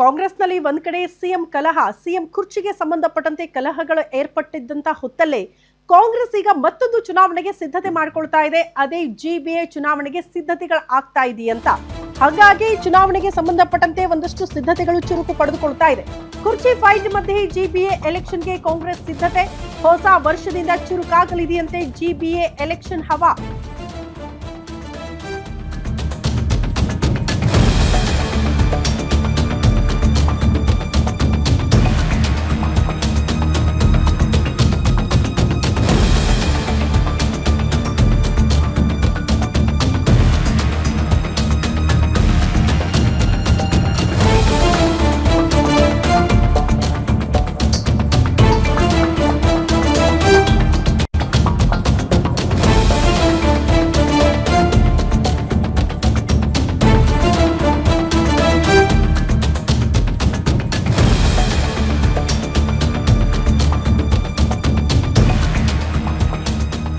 ಕಾಂಗ್ರೆಸ್ನಲ್ಲಿ ಒಂದ್ ಕಡೆ ಸಿಎಂ ಕಲಹ, ಸಿಎಂ ಕುರ್ಚಿಗೆ ಸಂಬಂಧಪಟ್ಟಂತೆ ಕಲಹಗಳು ಏರ್ಪಟ್ಟಿದ್ದಂತ ಹೊತ್ತಲ್ಲೇ ಕಾಂಗ್ರೆಸ್ ಈಗ ಮತ್ತೊಂದು ಚುನಾವಣೆಗೆ ಸಿದ್ಧತೆ ಮಾಡಿಕೊಳ್ತಾ ಇದೆ. ಅದೇ ಜಿಬಿಎ ಚುನಾವಣೆಗೆ ಸಿದ್ಧತೆಗಳು ಆಗ್ತಾ ಇದೆಯಂತ. ಹಾಗಾಗಿ ಚುನಾವಣೆಗೆ ಸಂಬಂಧಪಟ್ಟಂತೆ ಒಂದಷ್ಟು ಸಿದ್ಧತೆಗಳು ಚುರುಕು ಪಡೆದುಕೊಳ್ತಾ ಇದೆ. ಕುರ್ಚಿ ಫೈಟ್ ಮಧ್ಯೆ ಜಿಬಿಎ ಎಲೆಕ್ಷನ್ಗೆ ಕಾಂಗ್ರೆಸ್ ಸಿದ್ಧತೆ. ಹೊಸ ವರ್ಷದಿಂದ ಚುರುಕಾಗಲಿದೆಯಂತೆ ಜಿಬಿಎ ಎಲೆಕ್ಷನ್ ಹವಾ.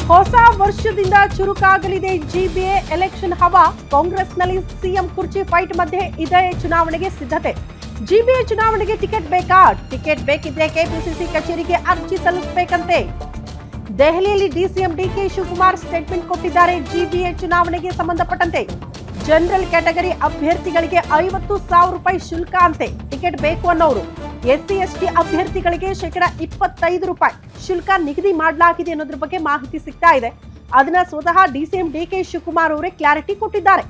ಹೊಸ ವರ್ಷದಿಂದ ಚುರುಕಾಗಲಿದೆ ಜಿಬಿಎ ಎಲೆಕ್ಷನ್ ಹವಾ. ಕಾಂಗ್ರೆಸ್ನಲ್ಲಿ ಸಿಎಂ ಕುರ್ಚಿ ಫೈಟ್ ಮಧ್ಯೆ ಇದೇ ಚುನಾವಣೆಗೆ ಸಿದ್ಧತೆ. ಜಿಬಿಎ ಚುನಾವಣೆಗೆ ಟಿಕೆಟ್ ಬೇಕಾ? ಟಿಕೆಟ್ ಬೇಕಿದ್ರೆ ಕೆಪಿಸಿಸಿ ಕಚೇರಿಗೆ ಅರ್ಜಿ ಸಲ್ಲಿಸಬೇಕಂತೆ. ದೆಹಲಿಯಲ್ಲಿ ಡಿಸಿಎಂ ಡಿಕೆ ಶಿವಕುಮಾರ್ ಸ್ಟೇಟ್ಮೆಂಟ್ ಕೊಟ್ಟಿದ್ದಾರೆ. ಜಿಬಿಎ ಚುನಾವಣೆಗೆ ಸಂಬಂಧಪಟ್ಟಂತೆ ಜನರಲ್ ಕ್ಯಾಟಗರಿ ಅಭ್ಯರ್ಥಿಗಳಿಗೆ 50,000 ರೂಪಾಯಿ ಶುಲ್ಕ ಅಂತೆ. ಟಿಕೆಟ್ ಬೇಕು ಅನ್ನೋರು. ಎಸ್ಸಿ ಎಸ್ಟಿ ಅಭ್ಯರ್ಥಿಗಳಿಗೆ ₹25 ಶುಲ್ಕ ನಿಗದಿ ಮಾಡಲಾಗಿದೆ ಅನ್ನೋದ್ರ ಬಗ್ಗೆ ಮಾಹಿತಿ ಸಿಗ್ತಾ ಇದೆ. ಅದನ್ನ ಸ್ವತಃ ಡಿಸಿಎಂ ಡಿಕೆ ಶಿವಕುಮಾರ್ ಅವರೇ ಕ್ಲಾರಿಟಿ ಕೊಟ್ಟಿದ್ದಾರೆ.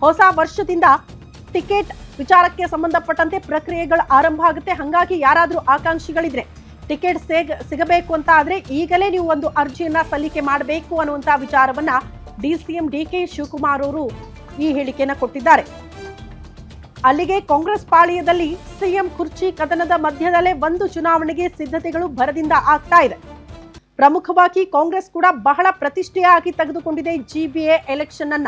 ಹೊಸ ವರ್ಷದಿಂದ ಟಿಕೆಟ್ ವಿಚಾರಕ್ಕೆ ಸಂಬಂಧಪಟ್ಟಂತೆ ಪ್ರಕ್ರಿಯೆಗಳು ಆರಂಭ ಆಗುತ್ತೆ. ಹಾಗಾಗಿ ಯಾರಾದ್ರೂ ಆಕಾಂಕ್ಷಿಗಳಿದ್ರೆ ಟಿಕೆಟ್ ಸಿಗಬೇಕು ಅಂತ ಆದ್ರೆ ಈಗಲೇ ನೀವು ಒಂದು ಅರ್ಜಿಯನ್ನ ಸಲ್ಲಿಕೆ ಮಾಡಬೇಕು ಅನ್ನುವಂತ ವಿಚಾರವನ್ನ ಡಿಸಿಎಂ ಡಿಕೆ ಶಿವಕುಮಾರ್ ಅವರು ಈ ಹೇಳಿಕೆಯನ್ನ ಕೊಟ್ಟಿದ್ದಾರೆ. ಅಲ್ಲಿಗೆ ಕಾಂಗ್ರೆಸ್ ಪಾಳ್ಯದಲ್ಲಿ ಸಿಎಂ ಕುರ್ಚಿ ಕದನದ ಮಧ್ಯದಲ್ಲೇ ಒಂದು ಚುನಾವಣೆಗೆ ಸಿದ್ಧತೆಗಳು ಭರದಿಂದ ಆಗ್ತಾ ಇದೆ. ಪ್ರಮುಖವಾಗಿ ಕಾಂಗ್ರೆಸ್ ಕೂಡ ಬಹಳ ಪ್ರತಿಷ್ಠೆಯಾಗಿ ತೆಗೆದುಕೊಂಡಿದೆ ಜಿಬಿಎ ಎಲೆಕ್ಷನ್ ಅನ್ನ.